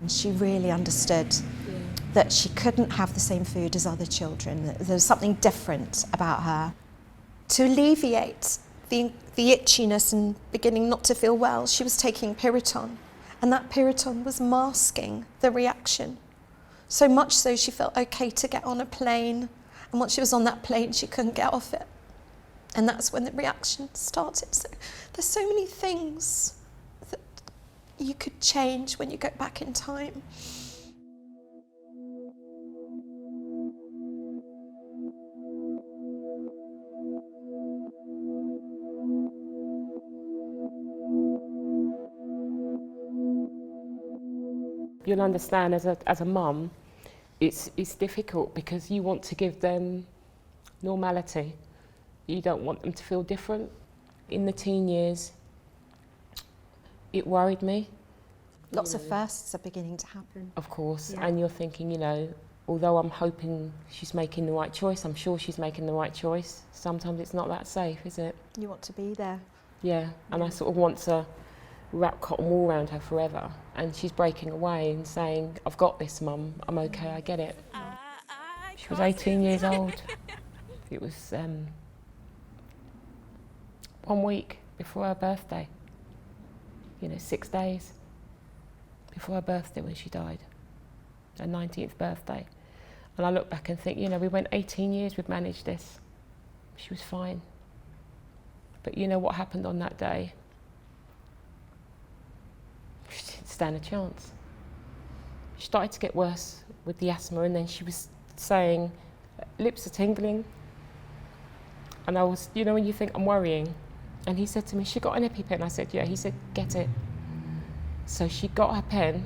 And she really understood that she couldn't have the same food as other children. There was something different about her. To alleviate the itchiness and beginning not to feel well, she was taking Piriton, and that Piriton was masking the reaction. So much so she felt okay to get on a plane, and once she was on that plane she couldn't get off it. And that's when the reaction started. So there's so many things that you could change when you go back in time. You'll understand as a mum, it's difficult because you want to give them normality. You don't want them to feel different. In the teen years, it worried me. Lots of firsts are beginning to happen. Of course, Yeah. and you're thinking, although I'm hoping she's making the right choice, I'm sure she's making the right choice, sometimes it's not that safe, is it? You want to be there. Yeah, and I sort of want to wrap cotton wool around her forever, and she's breaking away and saying, I've got this, Mum, I'm okay, I get it. She was 18 years old. It was 1 week before her birthday, 6 days before her birthday when she died, her 19th birthday. And I look back and think, we went 18 years, we've managed this. She was fine. But you know what happened on that day? She didn't stand a chance. She started to get worse with the asthma, and then she was saying, lips are tingling. And I was, when you think I'm worrying. And he said to me, she got an EpiPen? I said, yeah. He said, get it. So she got her pen,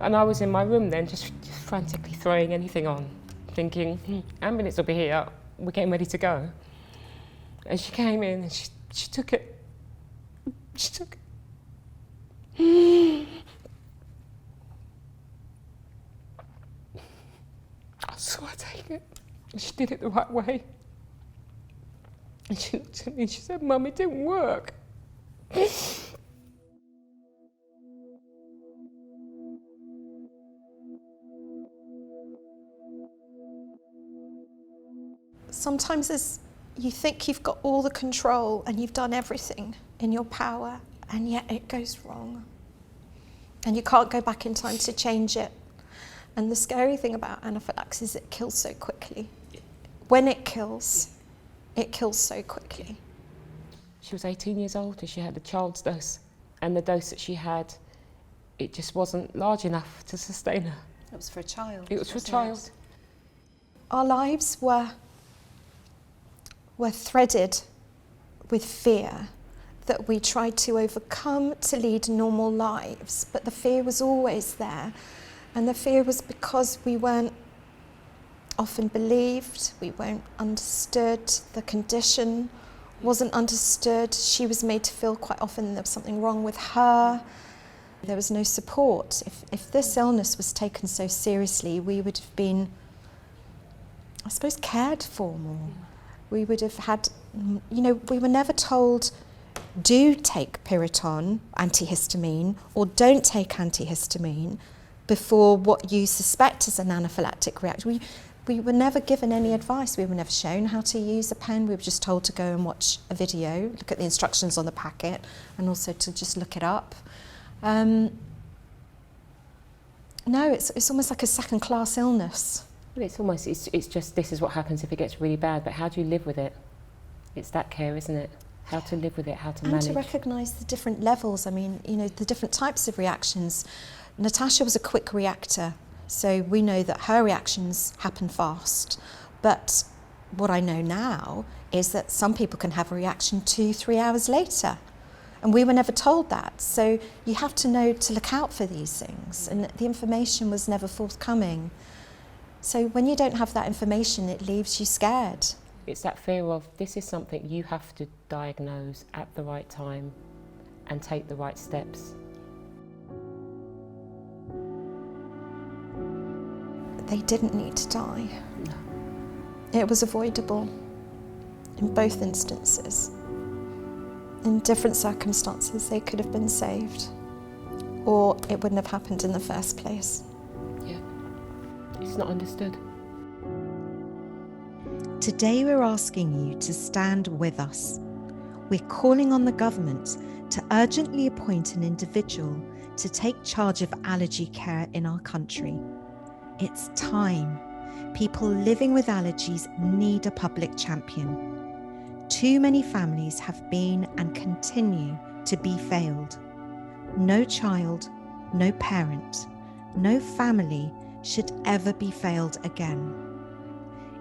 and I was in my room then just frantically throwing anything on, thinking, ambulance will be here, we're getting ready to go. And she came in and she took it. She took it. I saw her take it, and she did it the right way. And she looked at me and she said, Mum, it didn't work. Sometimes you think you've got all the control and you've done everything in your power, and yet it goes wrong. And you can't go back in time to change it. And the scary thing about anaphylaxis is it kills so quickly. When it kills so quickly. She was 18 years old and she had a child's dose. And the dose that she had, it just wasn't large enough to sustain her. It was for a child. It was for a child. Our lives were threaded with fear that we tried to overcome to lead normal lives, but the fear was always there. And the fear was because we weren't often believed, we weren't understood, the condition wasn't understood. She was made to feel quite often there was something wrong with her. There was no support. If this illness was taken so seriously, we would have been, I suppose, cared for more. We would have had, we were never told, do take Piriton, antihistamine, or don't take antihistamine before what you suspect is an anaphylactic reaction. We were never given any advice. We were never shown how to use a pen. We were just told to go and watch a video, look at the instructions on the packet, and also to just look it up. No, it's almost like a second-class illness. Well, it's just, this is what happens if it gets really bad, but how do you live with it? It's that care, isn't it? How to live with it, how to manage. And to recognise the different levels, the different types of reactions. Natasha was a quick reactor, so we know that her reactions happen fast. But what I know now is that some people can have a reaction 2-3 hours later. And we were never told that. So you have to know to look out for these things. And the information was never forthcoming. So when you don't have that information, it leaves you scared. It's that fear of, this is something you have to diagnose at the right time and take the right steps. They didn't need to die. No. It was avoidable in both instances. In different circumstances, they could have been saved. or it wouldn't have happened in the first place. Yeah, it's not understood. Today we're asking you to stand with us. We're calling on the government to urgently appoint an individual to take charge of allergy care in our country. It's time. People living with allergies need a public champion. Too many families have been and continue to be failed. No child, no parent, no family should ever be failed again.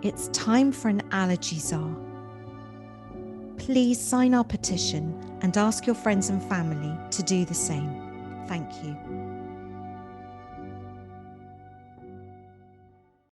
It's time for an allergy czar. Please sign our petition and ask your friends and family to do the same. Thank you.